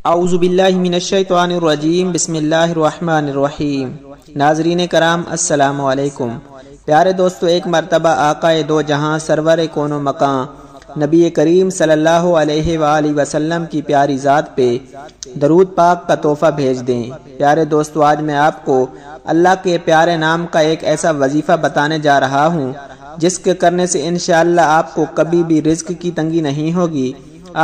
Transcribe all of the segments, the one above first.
اعوذ باللہ من الشیطان الرجیم بسم اللہ الرحمن الرحیم۔ ناظرین کرام السلام علیکم۔ پیارے دوستو، ایک مرتبہ آقا دو جہاں سرور کون و مکان نبی کریم صلی اللہ علیہ وآلہ وسلم کی پیاری ذات پہ درود پاک کا تحفہ بھیج دیں۔ پیارے دوستو، آج میں آپ کو اللہ کے پیارے نام کا ایک ایسا وظیفہ بتانے جا رہا ہوں جس کے کرنے سے انشاءاللہ آپ کو کبھی بھی رزق کی تنگی نہیں ہوگی،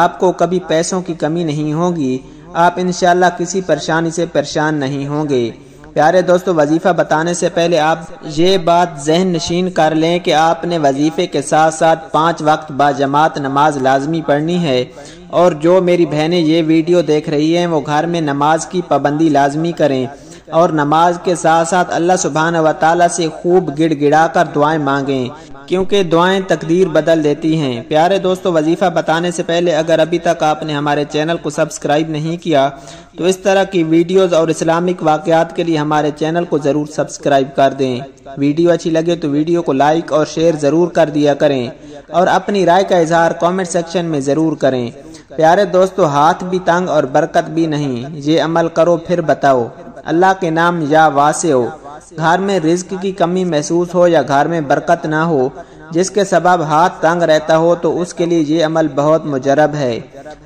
آپ کو کبھی پیسوں کی کمی نہیں ہوگی، آپ انشاءاللہ کسی پریشانی سے پریشان نہیں ہوں گے۔ پیارے دوستو، وظیفہ بتانے سے پہلے آپ یہ بات ذہن نشین کر لیں کہ آپ نے وظیفے کے ساتھ ساتھ 5 وقت با جماعت نماز لازمی پڑھنی ہے، اور جو میری بہنیں یہ ویڈیو دیکھ رہی ہیں وہ گھر میں نماز کی پابندی لازمی کریں، اور نماز کے ساتھ ساتھ اللہ سبحانہ وتعالی سے خوب گڑ گڑا کر دعائیں مانگیں، کیونکہ دعائیں تقدیر بدل دیتی ہیں۔ پیارے دوستو، وظیفہ بتانے سے پہلے اگر ابھی تک آپ نے ہمارے چینل کو سبسکرائب نہیں کیا تو اس طرح کی ویڈیوز اور اسلامک واقعات کے لیے ہمارے چینل کو ضرور سبسکرائب کر دیں۔ ویڈیو اچھی لگے تو ویڈیو کو لائک اور شیئر ضرور کر دیا کریں، اور اپنی رائے کا اظہار کامنٹ سیکشن میں ضرور کریں۔ پیارے دوستو، ہاتھ بھی تنگ اور برکت بھی نہیں، یہ عمل کرو پھر بتاؤ۔ اللہ کے نام یا واسع ہو، گھر میں رزق کی کمی محسوس ہو یا گھر میں برکت نہ ہو، جس کے سبب ہاتھ تنگ رہتا ہو تو اس کے لیے یہ عمل بہت مجرب ہے۔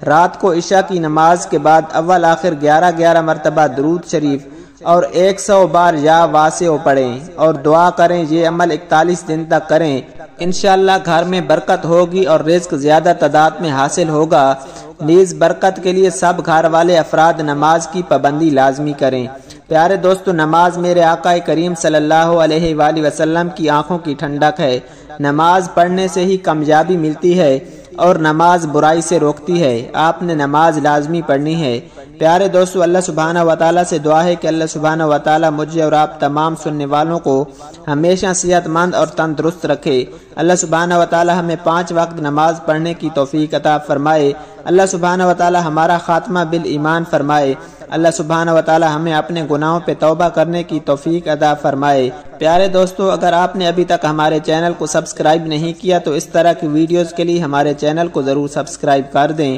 رات کو عشاء کی نماز کے بعد اول آخر 11 مرتبہ درود شریف اور 100 بار یا واسع پڑھیں اور دعا کریں۔ یہ عمل 41 دن تک کریں، انشاءاللہ گھر میں برکت ہوگی اور رزق زیادہ تعداد میں حاصل ہوگا۔ نیز برکت کے لیے سب گھر والے افراد نماز کی پابندی لازمی کریں۔ پیارے دوستو، نماز میرے آقا کریم صلی اللہ علیہ وآلہ وسلم کی آنکھوں کی ٹھنڈک ہے۔ نماز پڑھنے سے ہی کامیابی ملتی ہے اور نماز برائی سے روکتی ہے۔ آپ نے نماز لازمی پڑھنی ہے۔ پیارے دوستو، اللہ سبحانہ وتعالی سے دعا ہے کہ اللہ سبحانہ وتعالی مجھے اور آپ تمام سننے والوں کو ہمیشہ صحت مند اور تندرست رکھے۔ اللہ سبحانہ وتعالی ہمیں 5 وقت نماز پڑھنے کی توفیق عطا فرمائے۔ اللہ سبحانہ وتعالی ہمارا خاتمہ بالایمان فرمائے۔ اللہ سبحانہ وتعالی ہمیں اپنے گناہوں پہ توبہ کرنے کی توفیق عطا فرمائے۔ پیارے دوستو، اگر آپ نے ابھی تک ہمارے چینل کو سبسکرائب نہیں کیا تو اس طرح کی ویڈیوز کے لیے ہمارے چینل کو ضرور سبسکرائب کر دیں۔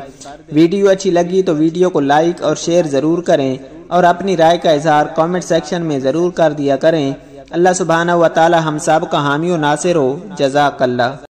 ویڈیو اچھی لگی تو ویڈیو کو لائک اور شیئر ضرور کریں، اور اپنی رائے کا اظہار کامنٹ سیکشن میں ضرور کر دیا کریں۔ اللہ سبحانہ وتعالی ہم سب کا حامی و ناصر ہو۔ جزاک اللہ۔